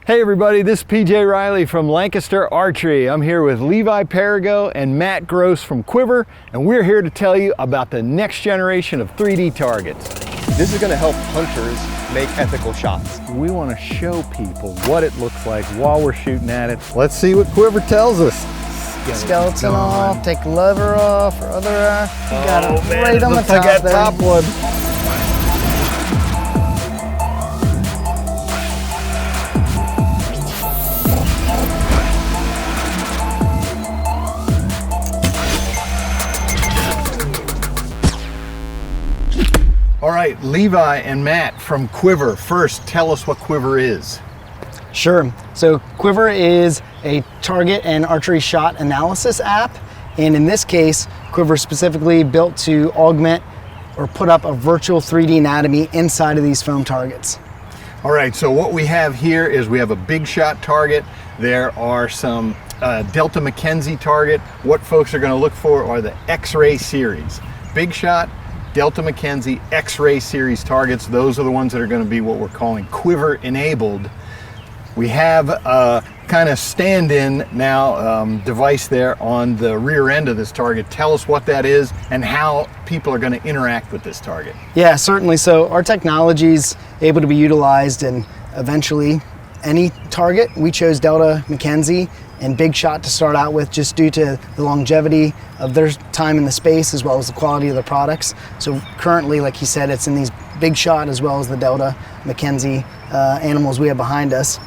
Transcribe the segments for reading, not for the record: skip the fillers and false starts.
Hey everybody, this is PJ Riley from Lancaster Archery. I'm here with Levi Perigo and Matt Gross from Quiver, and we're here to tell you about the next generation of 3D targets. This is going to help hunters make ethical shots. We want to show people what it looks like while we're shooting at it. Let's see what Quiver tells us. Skeleton off, take the lever off, or other eye. You got it right on the looks like top that there. top one. All right, Levi and Matt from Quiver. First, tell us what Quiver is. Sure. So Quiver is a target and archery shot analysis app. And in this case, Quiver specifically built to augment or put up a virtual 3D anatomy inside of these foam targets. All right, so what we have here is we have a big shot target. There are some Delta McKenzie target. What folks are going to look for are the X-RAY Series. Big shot, Delta McKenzie X-RAY Series targets. Those are the ones that are going to be what we're calling Quiver enabled. We have a kind of stand-in now device there on the rear end of this target. Tell us what that is and how people are going to interact with this target. Yeah, certainly. So our technology is able to be utilized in eventually any target. We chose Delta McKenzie and Big Shot to start out with, just due to the longevity of their time in the space as well as the quality of the products. So currently, like you said, it's in these Big Shot as well as the Delta McKenzie animals we have behind us.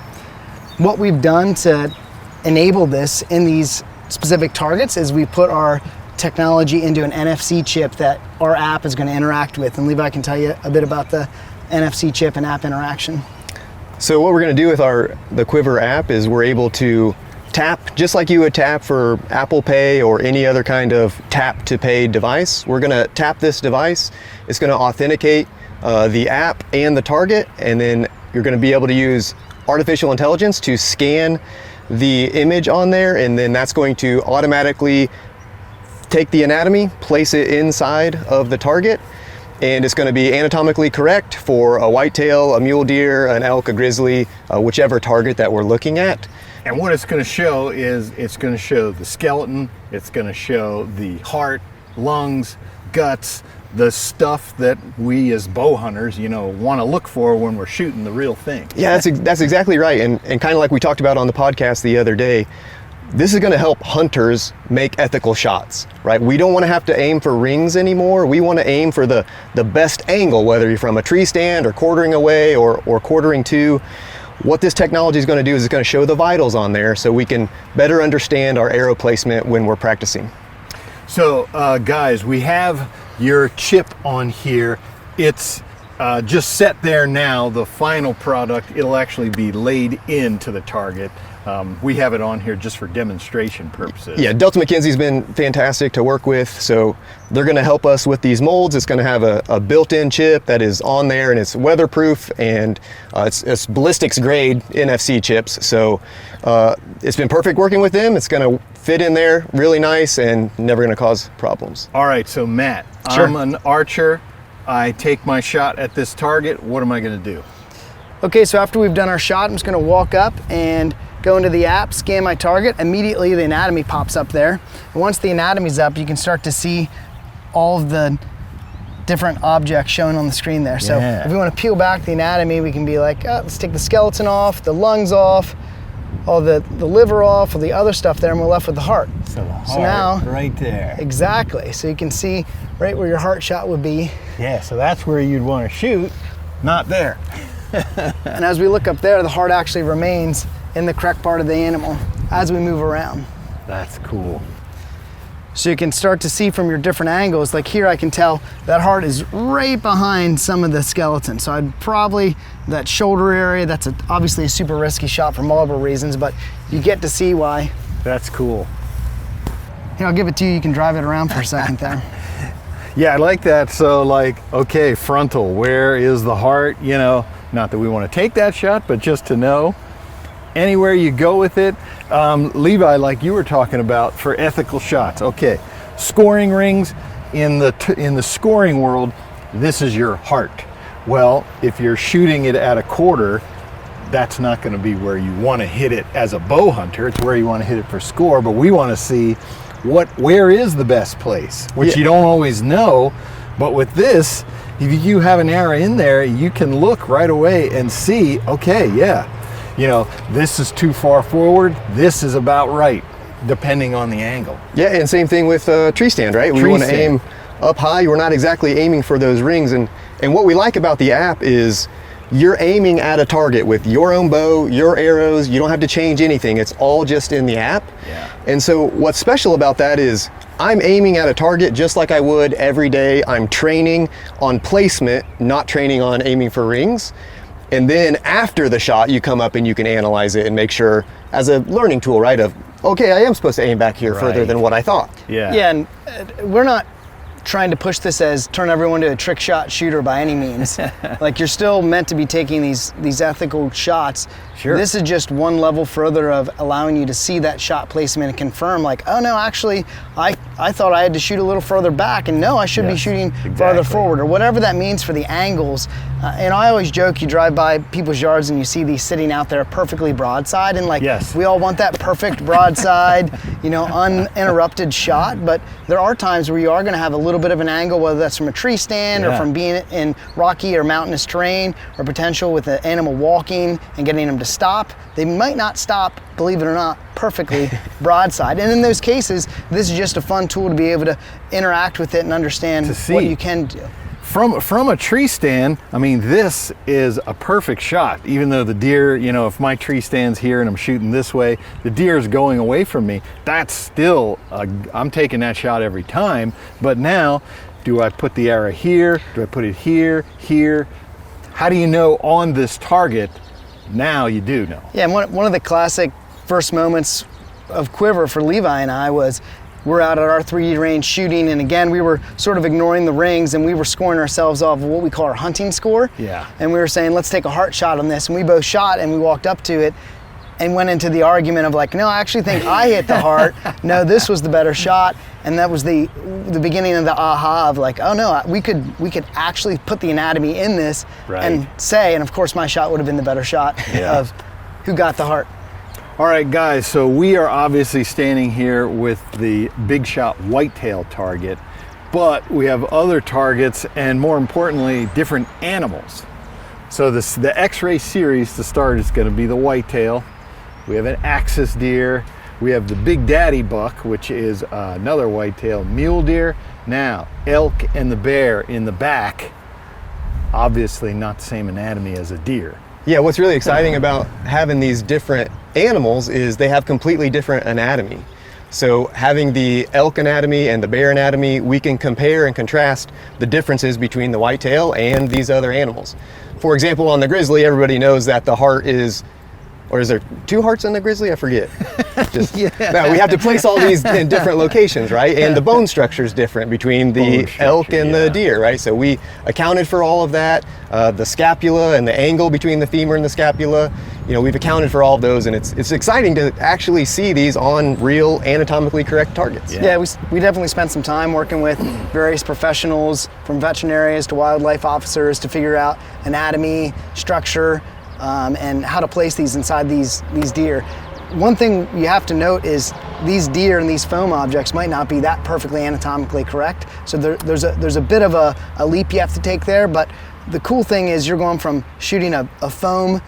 What we've done to enable this in these specific targets is we put our technology into an NFC chip that our app is going to interact with. And Levi can tell you a bit about the NFC chip and app interaction. So what we're going to do with the Quiver app is we're able to tap, just like you would tap for Apple Pay or any other kind of tap to pay device. We're going to tap this device. It's going to authenticate the app and the target, and then you're going to be able to use artificial intelligence to scan the image on there, and then that's going to automatically take the anatomy, place it inside of the target, and it's going to be anatomically correct for a whitetail, a mule deer, an elk, a grizzly, whichever target that we're looking at. And what it's going to show is it's going to show the skeleton, it's going to show the heart, lungs, guts, the stuff that we as bow hunters, want to look for when we're shooting the real thing. Yeah, that's exactly right. And kind of like we talked about on the podcast the other day, this is going to help hunters make ethical shots, right? We don't want to have to aim for rings anymore. We want to aim for the best angle, whether you're from a tree stand or quartering away or quartering to. What this technology is going to do is it's going to show the vitals on there so we can better understand our arrow placement when we're practicing. So guys, we have your chip on here. It's just set there now. The final product, it'll actually be laid into the target. We have it on here just for demonstration purposes. Yeah, Delta McKenzie's been fantastic to work with, so they're going to help us with these molds. It's going to have a built-in chip that is on there, and it's weatherproof, and it's ballistics grade NFC chips. So it's been perfect working with them. It's going to fit in there really nice and never going to cause problems. All right, so Matt, Sure. I'm an archer. I take my shot at this target. What am I going to do? Okay, so after we've done our shot, I'm just going to walk up and go into the app, scan my target. Immediately the anatomy pops up there. And once the anatomy's up, you can start to see all of the different objects shown on the screen there. So Yeah. if we want to peel back the anatomy, we can be like, oh, let's take the skeleton off, the lungs off, all the liver off, all the other stuff there, and we're left with the heart. So the heart, So now, right there. exactly. So you can see right where your heart shot would be. Yeah, so that's where you'd want to shoot, not there. And as we look up there, the heart actually remains in the correct part of the animal as we move around. That's cool. So you can start to see from your different angles, like here I can tell that heart is right behind some of the skeleton. So I'd probably, that shoulder area, that's obviously a super risky shot for multiple reasons, but you get to see why. That's cool. Here, I'll give it to you, you can drive it around for a second there. Yeah, I like that. So okay, frontal, where is the heart? Not that we want to take that shot, but just to know. Anywhere you go with it. Levi, like you were talking about, for ethical shots. Okay, scoring rings, in the scoring world, this is your heart. Well, if you're shooting it at a quarter, that's not going to be where you want to hit it as a bow hunter. It's where you want to hit it for score, but we want to see where is the best place, which you don't always know. But with this, if you have an arrow in there, you can look right away and see, okay, yeah, you know, this is too far forward, this is about right, depending on the angle. Yeah, and same thing with tree stand, right? We want to aim up high. We're not exactly aiming for those rings. And what we like about the app is you're aiming at a target with your own bow, your arrows. You don't have to change anything. It's all just in the app. Yeah. And so what's special about that is I'm aiming at a target just like I would every day. I'm training on placement, not training on aiming for rings. And then after the shot, you come up and you can analyze it and make sure, as a learning tool, right, of, okay, I am supposed to aim back here further than what I thought. Yeah. Yeah, and we're not trying to push this as turn everyone to a trick shot shooter by any means. Like, you're still meant to be taking these ethical shots. Sure. This is just one level further of allowing you to see that shot placement and confirm, like, oh no, actually, I thought I had to shoot a little further back, and no, I should be shooting farther forward, or whatever that means for the angles. And I always joke, you drive by people's yards and you see these sitting out there perfectly broadside, and like, we all want that perfect broadside, you know, uninterrupted shot. But there are times where you are going to have a little bit of an angle, whether that's from a tree stand or from being in rocky or mountainous terrain, or potential with an animal walking and getting them to stop. They might not stop, believe it or not, perfectly broadside. And in those cases, this is just a fun tool to be able to interact with it and understand what you can do. From a tree stand, I mean, this is a perfect shot. Even though the deer, you know, if my tree stand's here and I'm shooting this way, the deer is going away from me. That's still, I'm taking that shot every time. But now, do I put the arrow here? Do I put it here, here? How do you know on this target? Now you do know. Yeah, and one of the classic first moments of Quiver for Levi and I was, we're out at our 3D range shooting, and again, we were sort of ignoring the rings, and we were scoring ourselves off of what we call our hunting score. Yeah. And we were saying, let's take a heart shot on this, and we both shot, and we walked up to it and went into the argument of like, no, I actually think I hit the heart. No, this was the better shot. And that was the beginning of the aha of like, oh no, we could actually put the anatomy in this and say, and of course my shot would have been the better shot of who got the heart. All right, guys, so we are obviously standing here with the Big Shot whitetail target, but we have other targets and, more importantly, different animals. So the X-RAY Series to start is going to be the whitetail. We have an axis deer. We have the Big Daddy buck, which is another whitetail mule deer. Now, elk and the bear in the back, obviously not the same anatomy as a deer. Yeah, what's really exciting about having these different animals is they have completely different anatomy. So having the elk anatomy and the bear anatomy, we can compare and contrast the differences between the whitetail and these other animals. For example, on the grizzly, everybody knows that the heart is, or is there two hearts in the grizzly? I forget. No, we have to place all these in different locations, right? And the bone structure is different between the elk and the deer, right? So we accounted for all of that. The scapula and the angle between the femur and the scapula, you know, we've accounted for all of those, and it's exciting to actually see these on real anatomically correct targets. Yeah, we definitely spent some time working with various professionals, from veterinarians to wildlife officers, to figure out anatomy, structure, and how to place these inside these deer. One thing you have to note is these deer and these foam objects might not be that perfectly anatomically correct. So there's a bit of a leap you have to take there, but the cool thing is you're going from shooting a foam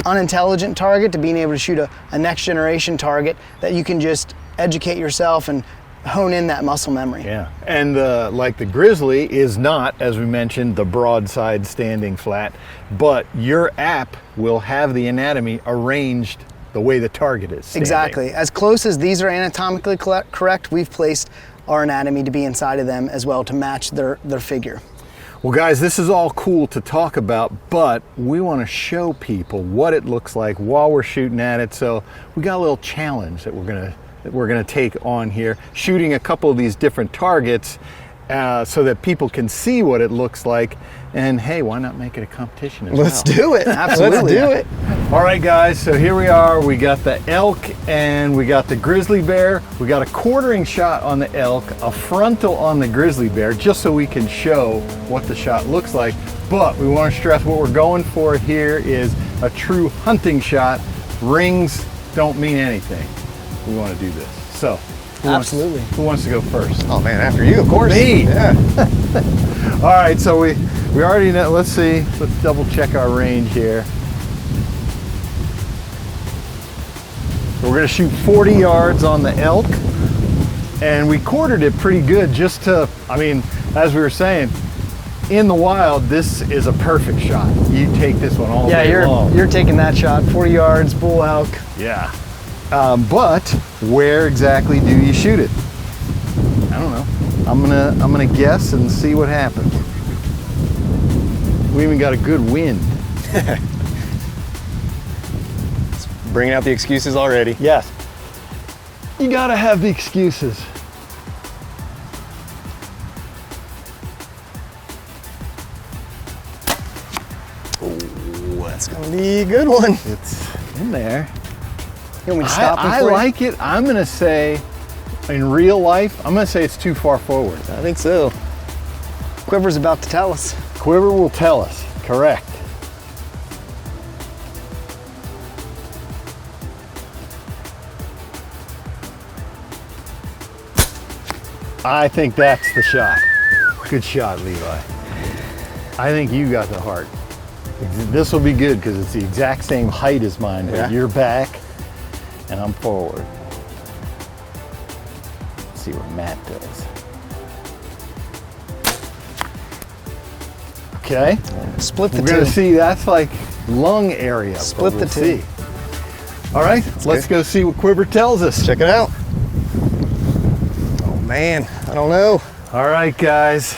unintelligent target to being able to shoot a next generation target that you can just educate yourself and hone in that muscle memory. Yeah, and like the grizzly is not, as we mentioned, the broadside standing flat, but your app will have the anatomy arranged the way the target is standing. Exactly. As close as these are anatomically correct, we've placed our anatomy to be inside of them as well to match their figure. Well, guys, this is all cool to talk about, but we want to show people what it looks like while we're shooting at it. So we got a little challenge that we're gonna take on here, shooting a couple of these different targets so that people can see what it looks like. And hey, why not make it a competition as well? Let's do it. Absolutely. Let's do it. All right, guys, so here we are. We got the elk and we got the grizzly bear. We got a quartering shot on the elk, a frontal on the grizzly bear, just so we can show what the shot looks like. But we want to stress what we're going for here is a true hunting shot. Rings don't mean anything. We want to do this. So, Absolutely. Who wants to go first? Oh man, after you, of course. Me. Yeah. All right, so we already know. Let's see. Let's double check our range here. So we're going to shoot 40 yards on the elk, and we quartered it pretty good. Just to, I mean, as we were saying, in the wild, this is a perfect shot. You take this one all day long. You're taking that shot, 40 yards, bull elk. Yeah. But where exactly do you shoot it? I don't know. I'm gonna guess and see what happens. We even got a good wind. Bringing out the excuses already. Yes. You gotta have the excuses. Oh, that's gonna be a good one. It's in there. You want me to stop him I for you? like it. I'm gonna say, in real life, I'm gonna say it's too far forward. I think so. Quiver's about to tell us. Quiver will tell us. Correct. I think that's the shot. Good shot, Levi. I think you got the heart. This will be good because it's the exact same height as mine, but Yeah. you're back and I'm forward. Let's see what Matt does. Okay. Split the We're gonna two. see, that's like lung area. but Split the we'll two. see. All right, let's go see what Quiver tells us. Check it out. Oh man, I don't know. All right, guys.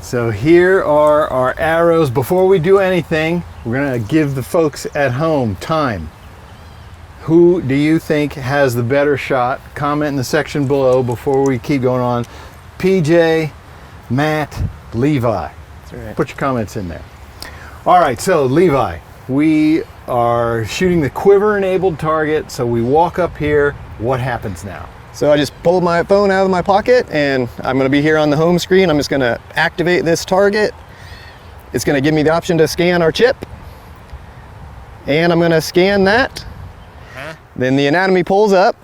So here are our arrows. Before we do anything, we're gonna give the folks at home time. Who do you think has the better shot? Comment in the section below before we keep going on. PJ, Matt, Levi. That's right. Put your comments in there. All right, so Levi, we are shooting the Quiver enabled target. So we walk up here. What happens now? So I just pulled my phone out of my pocket and I'm gonna be here on the home screen. I'm just gonna activate this target. It's gonna give me the option to scan our chip. And I'm gonna scan that. Then the anatomy pulls up.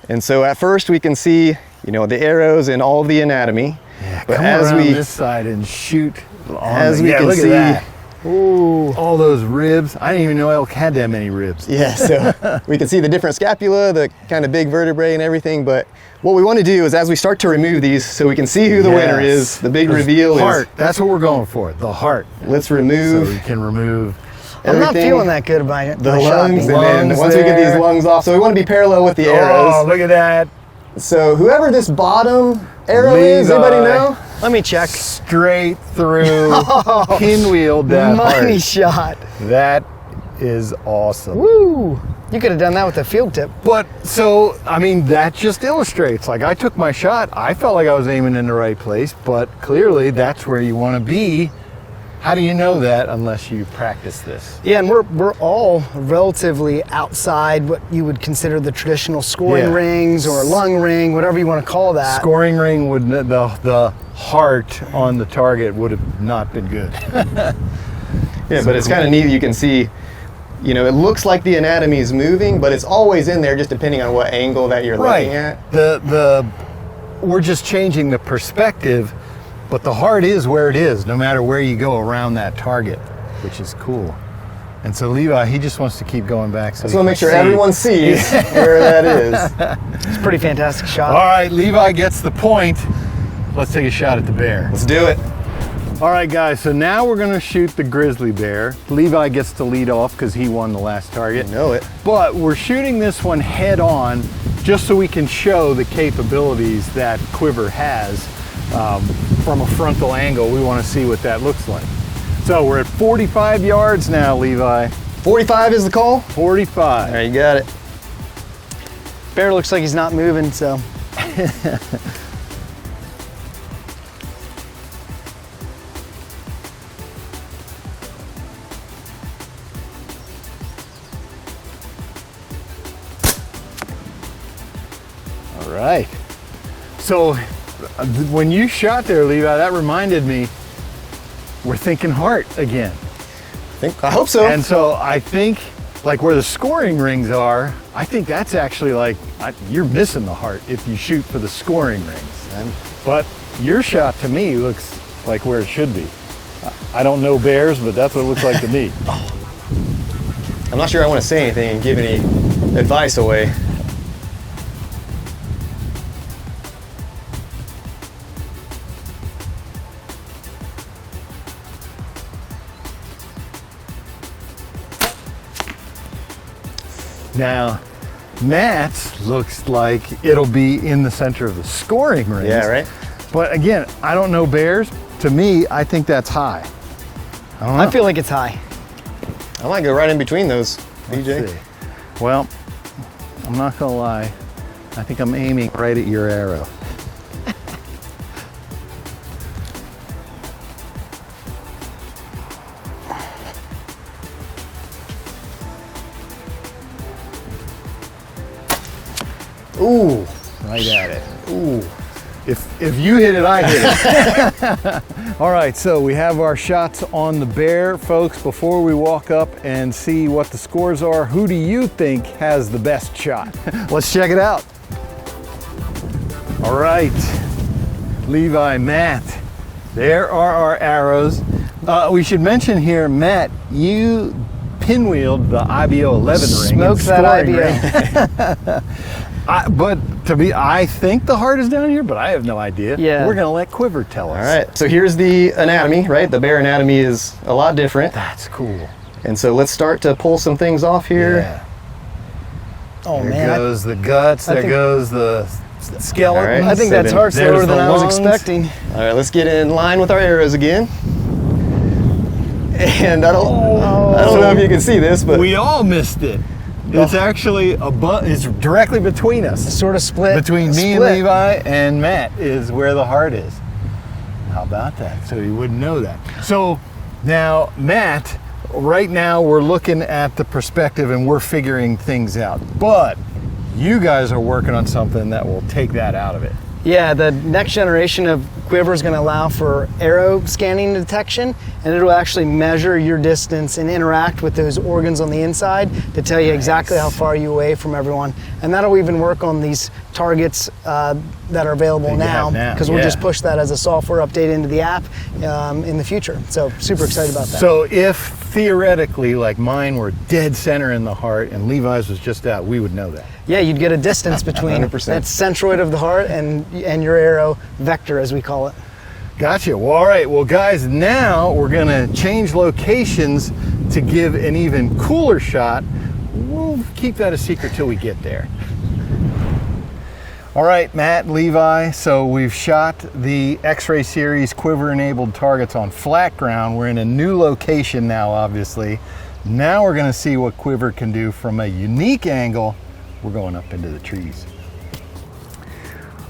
And so at first we can see, you know, the arrows and all the anatomy. Yeah, But come as around we- this side and shoot. As we can look see- at that. Ooh. All those ribs. I didn't even know elk had that many ribs. Yeah, so we can see the different scapula, the kind of big vertebrae and everything, but what we want to do is as we start to remove these so we can see who the winner is, the big reveal Heart. is, That's what we're going for. The heart. let's So remove we can remove. I'm not everything, feeling that good about it. the my shot. lungs, and then Lungs once we get there. these lungs off, so we want to be parallel with the Oh, arrows. look at that. So whoever this bottom arrow is, Levi. anybody know? Let me check. Straight through. Pinwheeled that Money heart. shot. That is awesome. Woo! You could have done that with a field tip. But so, I mean, that just illustrates, like I took my shot, I felt like I was aiming in the right place, but clearly that's where you want to be. How do you know that unless you practice this? Yeah, and we're all relatively outside what you would consider the traditional scoring Yeah. rings or lung ring, whatever you want to call that. Scoring ring would, the heart on the target would have not been good. Yeah, but it's kind of neat. You can see, you know, it looks like the anatomy is moving, but it's always in there just depending on what angle that you're looking at. We're just changing the perspective, but the heart is where it is, no matter where you go around that target, which is cool. And so Levi, he just wants to keep going back. So Just want to make sure everyone sees where that is. It's a pretty fantastic shot. All right, Levi gets the point. Let's take a shot at the bear. Let's do it. All right, guys, so now we're gonna shoot the grizzly bear. Levi gets to lead off because he won the last target. You know it. But we're shooting this one head on just so we can show the capabilities that Quiver has. From a frontal angle, we want to see what that looks like. So we're at 45 yards now, Levi. 45 is the call? 45. All right, you got it. Bear looks like he's not moving, so. All right. So when you shot there, Levi, that reminded me, we're thinking heart again. I hope so. And so I think, like where the scoring rings are, I think that's actually like, you're missing the heart if you shoot for the scoring rings. But your shot to me looks like where it should be. I don't know bears, but that's what it looks like to me. I'm not sure I want to say anything and give any advice away. Now, Matt's looks like it'll be in the center of the scoring rings. Yeah, right? But again, I don't know bears. To me, I think that's high. I don't know. I feel like it's high. I might go right in between those, BJ. Let's see. Well, I'm not gonna lie. I think I'm aiming right at your arrow. Ooh, right at it. Ooh. If you hit it, I hit it. All right, so we have our shots on the bear. Folks, before we walk up and see what the scores are, who do you think has the best shot? Let's check it out. All right, Levi, Matt, there are our arrows. We should mention here, Matt, you pinwheeled the IBO 11 ring. Smoked that IBO. But to me, I think the heart is down here, but I have no idea. Yeah. We're gonna let Quiver tell us. All right, so here's the anatomy, right? The bear anatomy is a lot different. That's cool. And so let's start to pull some things off here. Yeah. Oh There man, goes the guts, there goes the skeleton. All right. I think So that's then heart slower there's than the I was lungs. expecting. All right, let's get in line with our arrows again. And I don't know if you can see this, but We all missed it. It's actually it's directly between us. Sort of split. Between me and split. Levi and Matt is where the heart is. How about that? So you wouldn't know that. So now, Matt, right now we're looking at the perspective and we're figuring things out. But you guys are working on something that will take that out of it. Yeah, the next generation of Quiver is going to allow for arrow scanning detection, and it'll actually measure your distance and interact with those organs on the inside to tell you exactly how far you're away from everyone. And that'll even work on these targets that are available That you have now, because we'll yeah. just push that as a software update into the app in the future. So super excited about that. So if theoretically, like mine were dead center in the heart and Levi's was just out, we would know that. Yeah, you'd get a distance between 100%. that centroid of the heart and your arrow vector, as we call it. Gotcha. Well, all right. Well, guys, now we're going to change locations to give an even cooler shot. We'll keep that a secret till we get there. All right, Matt, Levi, so we've shot the X-Ray Series Quiver-enabled targets on flat ground. We're in a new location now, obviously. Now we're going to see what Quiver can do from a unique angle. We're going up into the trees.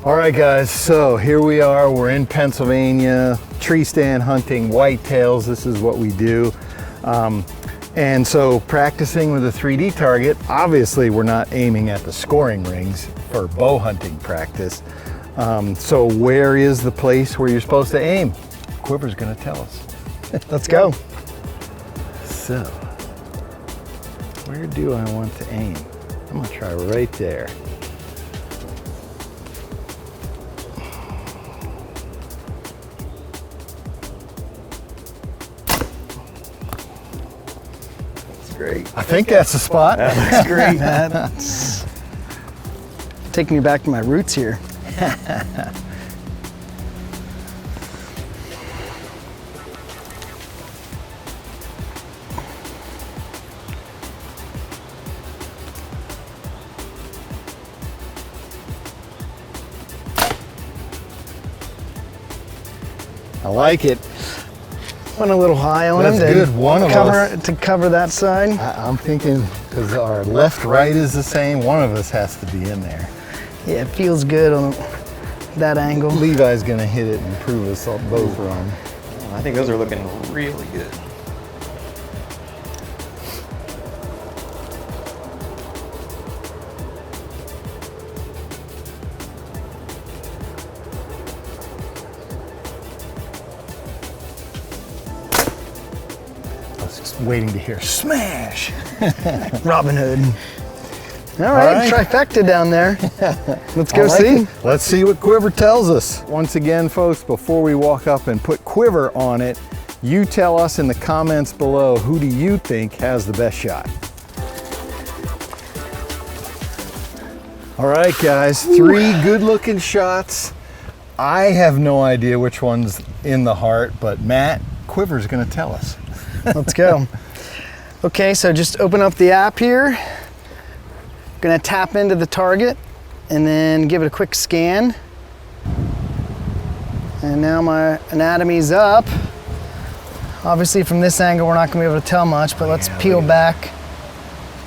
All right, guys, so here we are. We're in Pennsylvania, tree stand hunting whitetails. This is what we do. And so practicing with a 3D target, obviously we're not aiming at the scoring rings for bow hunting practice. So where is the place where you're supposed to aim? Quiver's gonna tell us. Let's go. So, where do I want to aim? I'm gonna try right there. great. I think that's the spot. That looks great. That's taking me back to my roots here. I like it. Went a little high on That's him good. One of us. to cover that side. I'm thinking, because our left-right is the same, one of us has to be in there. Yeah, it feels good on that angle. Levi's gonna hit it and prove us all both wrong. I think those are looking really good. waiting to hear smash. Robin Hood. All right, trifecta down there. Let's go see. Let's see what Quiver tells us. Once again, folks, before we walk up and put Quiver on it, you tell us in the comments below, who do you think has the best shot? All right, guys, 3 good-looking shots. I have no idea which one's in the heart, but Matt, Quiver's gonna tell us. Let's go. Okay, so just open up the app here. Gonna tap into the target and then give it a quick scan. And now my anatomy's up. Obviously from this angle we're not gonna be able to tell much, but let's peel back.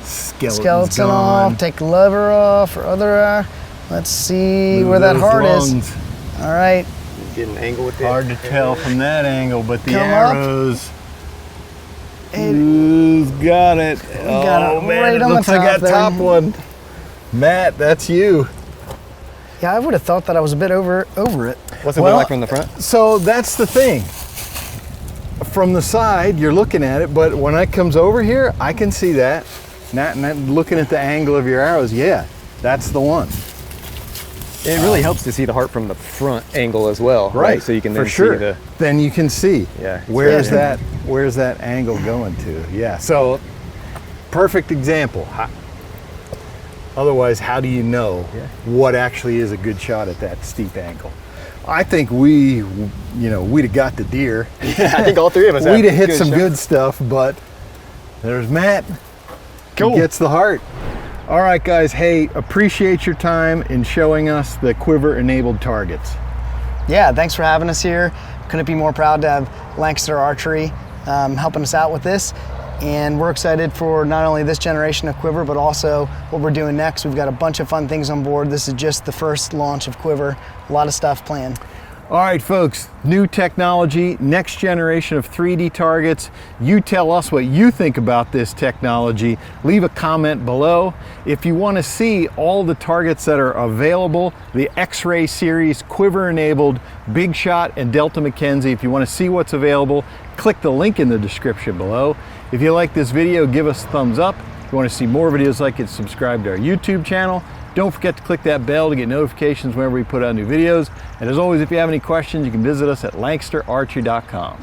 Skeleton off, take the lever off or other eye. Let's see where that heart is. All right. Get an angle with it. Hard to tell from that angle, but the Come arrows. Who's got it? got it right on the looks like top that there. top one. Matt, that's you. Yeah, I would have thought that I was a bit over it. What's it look like from the front? So that's the thing. From the side, you're looking at it, but when it comes over here, I can see that. Not looking at the angle of your arrows, yeah, that's the one. It really helps to see the heart from the front angle as well, right? So you can then see the. Then you can see. Yeah. Where's that angle going to? Yeah. So, perfect example. Otherwise, how do you know what actually is a good shot at that steep angle? I think we'd have got the deer. Yeah, I think all 3 of us. We'd have hit some good stuff, but there's Matt. Cool. He gets the heart. All right, guys. Hey, appreciate your time in showing us the Quiver-enabled targets. Yeah, thanks for having us here. Couldn't be more proud to have Lancaster Archery helping us out with this. And we're excited for not only this generation of Quiver, but also what we're doing next. We've got a bunch of fun things on board. This is just the first launch of Quiver. A lot of stuff planned. All right, folks, new technology, next generation of 3D targets. You tell us what you think about this technology. Leave a comment below. If you want to see all the targets that are available, the X-RAY Series, Quiver-enabled, Big Shot, and Delta McKenzie, if you want to see what's available, click the link in the description below. If you like this video, give us a thumbs up. If you want to see more videos like it, subscribe to our YouTube channel. Don't forget to click that bell to get notifications whenever we put out new videos. And as always, if you have any questions, you can visit us at lancasterarchery.com.